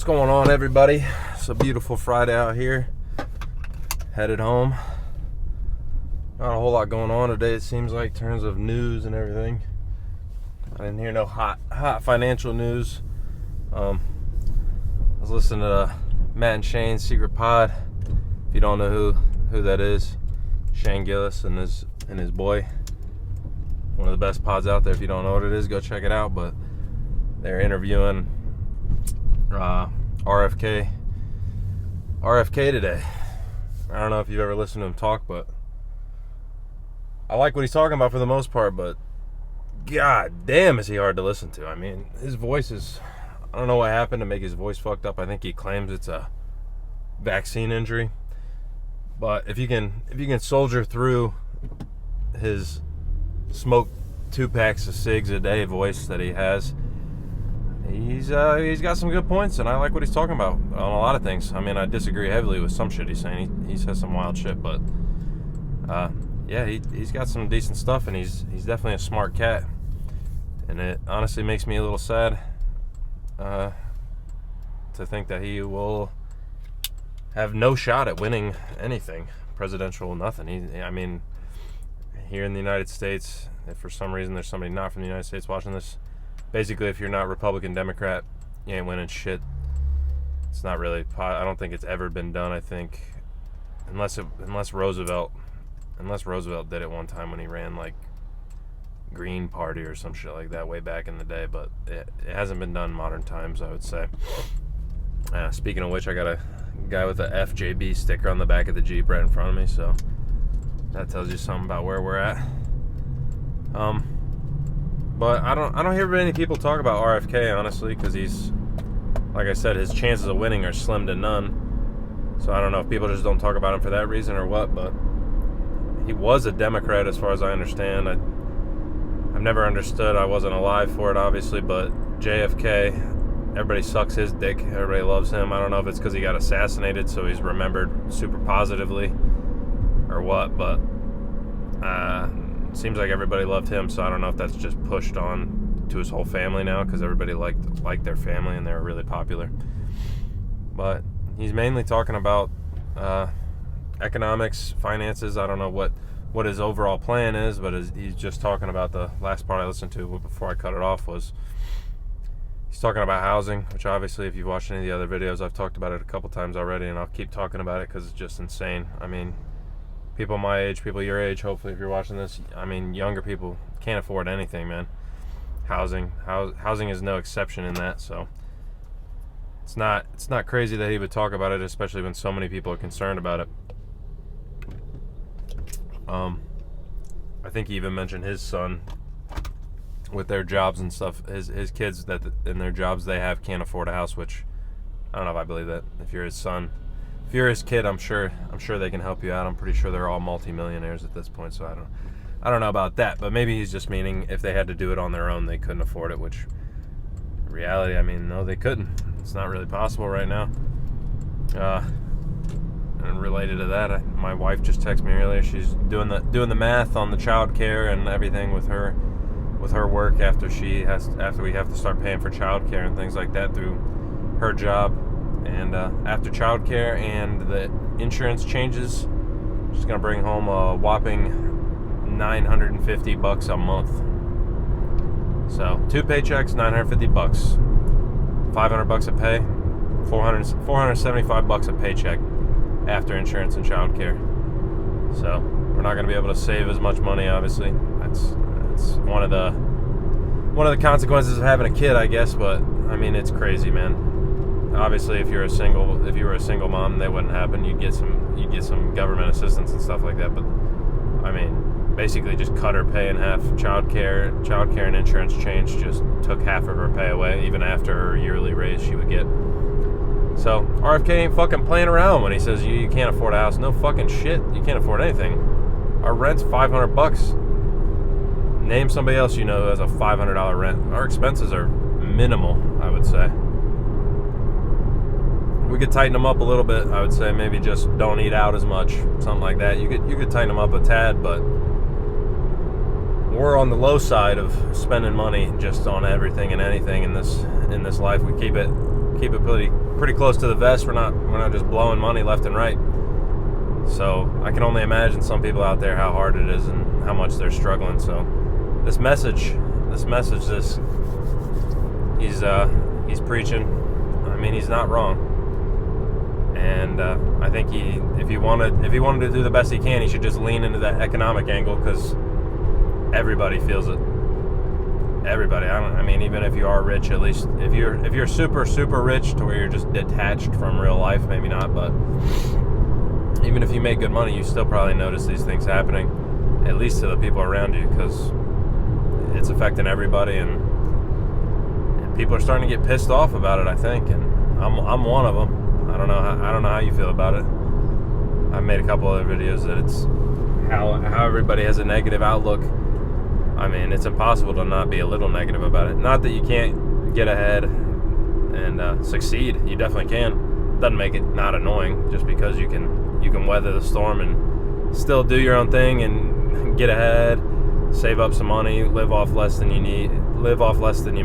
What's going on, everybody? It's a beautiful Friday out here. Headed home. Not a whole lot going on today, it seems like, in terms of news and everything. I didn't hear no hot financial news. I was listening to Matt and Shane's Secret Pod. If you don't know who that is, Shane Gillis and his boy. One of the best pods out there. If you don't know what it is, go check it out. But they're interviewing RFK today. I don't know if you've ever listened to him talk, but I like what he's talking about for the most part, but god damn is he hard to listen to. I mean, his voice is, I don't know what happened to make his voice fucked up. I think he claims it's a vaccine injury. But if you can soldier through his smoke 2 packs of cigs a day voice that he has, he's got some good points, and I like what he's talking about on a lot of things. I mean, I disagree heavily with some shit he's saying. He says some wild shit, but yeah, he's got some decent stuff, and he's definitely a smart cat. And it honestly makes me a little sad to think that he will have no shot at winning anything, presidential, nothing. I mean, here in the United States, if for some reason there's somebody not from the United States watching this, basically, if you're not Republican, Democrat, you ain't winning shit. It's not really, I don't think it's ever been done, I think, unless Roosevelt did it one time when he ran, like, Green Party or some shit like that way back in the day, but it hasn't been done in modern times, I would say. Speaking of which, I got a guy with a FJB sticker on the back of the Jeep right in front of me, so that tells you something about where we're at. But I don't hear many people talk about RFK, honestly, because he's, like I said, his chances of winning are slim to none. So I don't know if people just don't talk about him for that reason or what, but he was a Democrat as far as I understand. I've never understood. I wasn't alive for it, obviously, but JFK, everybody sucks his dick. Everybody loves him. I don't know if it's because he got assassinated, so he's remembered super positively or what, but seems like everybody loved him, so I don't know if that's just pushed on to his whole family now because everybody liked their family and they were really popular. But he's mainly talking about economics, finances. I don't know what his overall plan is, but he's just talking about, the last part I listened to before I cut it off was he's talking about housing, which obviously if you've watched any of the other videos, I've talked about it a couple times already, and I'll keep talking about it because it's just insane. I mean, people my age, people your age, hopefully if you're watching this, I mean, younger people can't afford anything, man. Housing is no exception in that, so it's not crazy that he would talk about it, especially when so many people are concerned about it. I think he even mentioned his son with their jobs and stuff. His kids that in their jobs they have can't afford a house, which I don't know if I believe that. If you're his son, if you're his kid, I'm sure they can help you out. I'm pretty sure they're all multimillionaires at this point, so I don't know about that. But maybe he's just meaning if they had to do it on their own, they couldn't afford it, which in reality, I mean, no, they couldn't. It's not really possible right now. And related to that, my wife just texted me earlier. She's doing the math on the child care and everything with her work after we have to start paying for child care and things like that through her job. And after child care and the insurance changes, she's going to bring home a whopping $950 a month. So 2 paychecks, $950. $500 a pay, $475 a paycheck after insurance and child care. So we're not going to be able to save as much money, obviously. That's one of the consequences of having a kid, I guess, but I mean, it's crazy, man. Obviously, if you were a single mom, that wouldn't happen. You'd get some government assistance and stuff like that. But I mean, basically, just cut her pay in half. Child care and insurance change just took half of her pay away, even after her yearly raise she would get. So RFK ain't fucking playing around when he says you can't afford a house. No fucking shit. You can't afford anything. Our rent's $500. Name somebody else you know who has a $500 rent. Our expenses are minimal, I would say. We could tighten them up a little bit. I would say maybe just don't eat out as much, something like that. You could tighten them up a tad, but we're on the low side of spending money just on everything and anything in this life. We keep it keep it pretty close to the vest. We're not just blowing money left and right. So I can only imagine some people out there how hard it is and how much they're struggling. So this message, he's preaching. I mean, he's not wrong. And I think if he wanted to do the best he can, he should just lean into that economic angle, because everybody feels it. Everybody. I mean, even if you are rich, at least if you're super super rich to where you're just detached from real life, maybe not, but even if you make good money, you still probably notice these things happening, at least to the people around you, because it's affecting everybody, and people are starting to get pissed off about it, I think, and I'm one of them. I don't know how you feel about it. I've made a couple other videos that it's how everybody has a negative outlook. I mean, it's impossible to not be a little negative about it. Not that you can't get ahead and succeed. You definitely can. Doesn't make it not annoying just because you can weather the storm and still do your own thing and get ahead, save up some money, live off less than you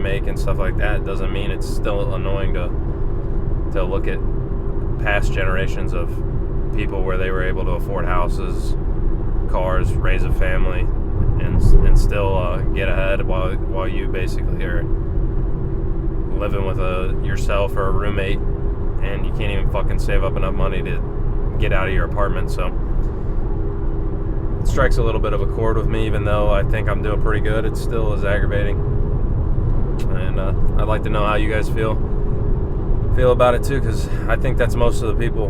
make and stuff like that. Doesn't mean it's still annoying to look at past generations of people where they were able to afford houses, cars, raise a family, and still get ahead while you basically are living with yourself or a roommate, and you can't even fucking save up enough money to get out of your apartment. So it strikes a little bit of a chord with me, even though I think I'm doing pretty good. It still is aggravating, and I'd like to know how you guys feel about it too, because I think that's most of the people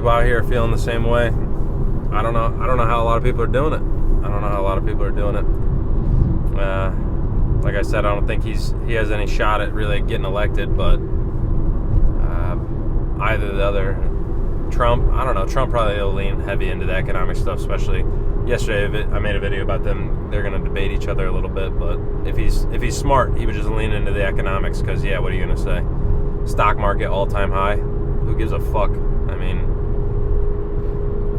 out here are feeling the same way. I don't know how a lot of people are doing it. Like I said, I don't think he has any shot at really getting elected, but either the other, Trump, I don't know, Trump probably will lean heavy into the economic stuff, especially yesterday I made a video about them. They're going to debate each other a little bit, but if he's smart, he would just lean into the economics, because what are you going to say? Stock market all-time high. Who gives a fuck? I mean,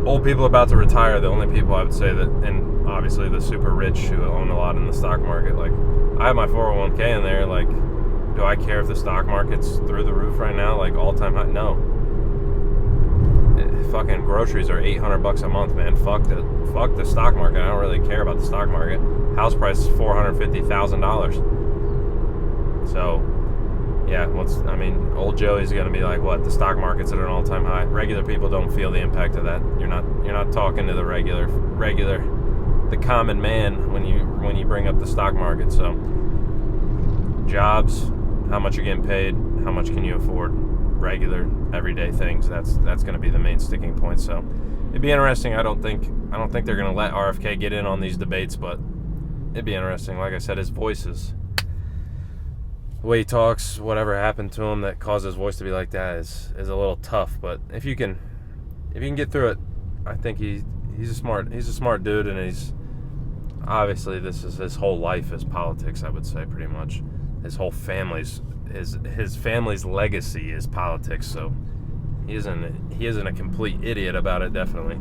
old people about to retire, the only people I would say that, and obviously the super rich who own a lot in the stock market. Like, I have my 401k in there. Like, do I care if the stock market's through the roof right now? Like, all-time high? No. Fucking groceries are $800 a month, man. Fuck the stock market. I don't really care about the stock market. House price is $450,000. So, old Joey's gonna be like, what? The stock market's at an all-time high. Regular people don't feel the impact of that. You're not talking to the the common man when you bring up the stock market. So, jobs, how much you're getting paid, how much can you afford, regular everyday things. That's gonna be the main sticking point. So, it'd be interesting. I don't think they're gonna let RFK get in on these debates, but it'd be interesting. Like I said, his voice is. The way he talks, whatever happened to him that caused his voice to be like that is a little tough. But if you can get through it, I think he's a smart dude, and he's obviously this is his whole life is politics. I would say pretty much his whole family's legacy is politics. So he isn't a complete idiot about it. Definitely,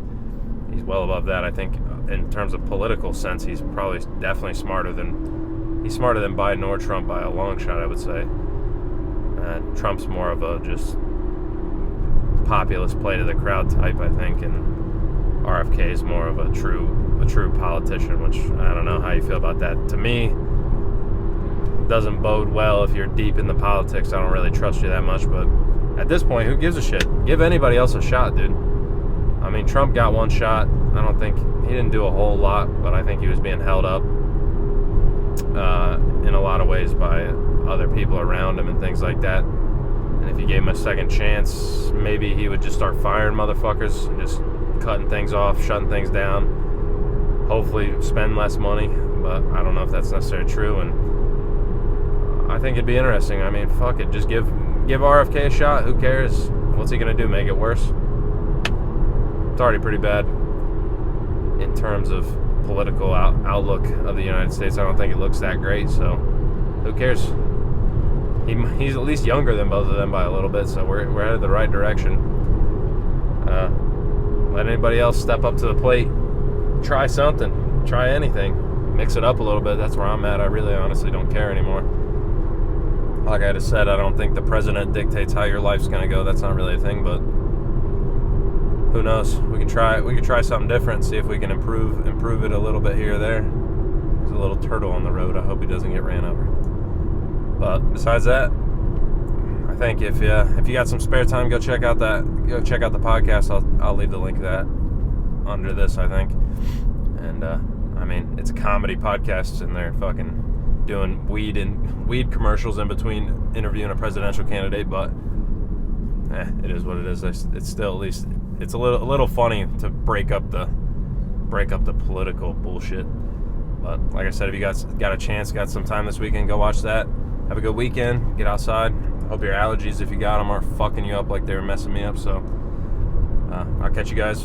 he's well above that. I think in terms of political sense, he's probably definitely smarter than Biden or Trump by a long shot, I would say. Trump's more of a just populist play to the crowd type, I think, and RFK is more of a true politician, which I don't know how you feel about that. To me, doesn't bode well if you're deep in the politics. I don't really trust you that much, but at this point, who gives a shit? Give anybody else a shot, dude. I mean, Trump got one shot. I don't think he didn't do a whole lot, but I think he was being held up in a lot of ways by other people around him and things like that. And if you gave him a second chance, maybe he would just start firing motherfuckers and just cutting things off, shutting things down, hopefully spend less money. But I don't know if that's necessarily true, and I think it'd be interesting. I mean, fuck it, just give RFK a shot. Who cares? What's he gonna do, make it worse? It's already pretty bad in terms of political outlook of the United States. I don't think it looks that great, so who cares? He's at least younger than both of them by a little bit, so we're headed the right direction. Let anybody else step up to the plate, try something, try anything, mix it up a little bit. That's where I'm at. I really honestly don't care anymore. like I just said, I don't think the president dictates how your life's gonna go. That's not really a thing, but who knows? We can try something different, see if we can improve it a little bit here or there. There's a little turtle on the road. I hope he doesn't get ran over. But besides that, I think if you got some spare time, go check out the podcast. I'll leave the link to that under this, I think. And I mean, it's a comedy podcast, and they're fucking doing weed commercials in between interviewing a presidential candidate, but it is what it is. It's still, at least it's a little funny to break up the political bullshit. But like I said, if you guys got a chance, got some time this weekend, go watch that. Have a good weekend. Get outside. Hope your allergies, if you got them, aren't fucking you up like they were messing me up. So I'll catch you guys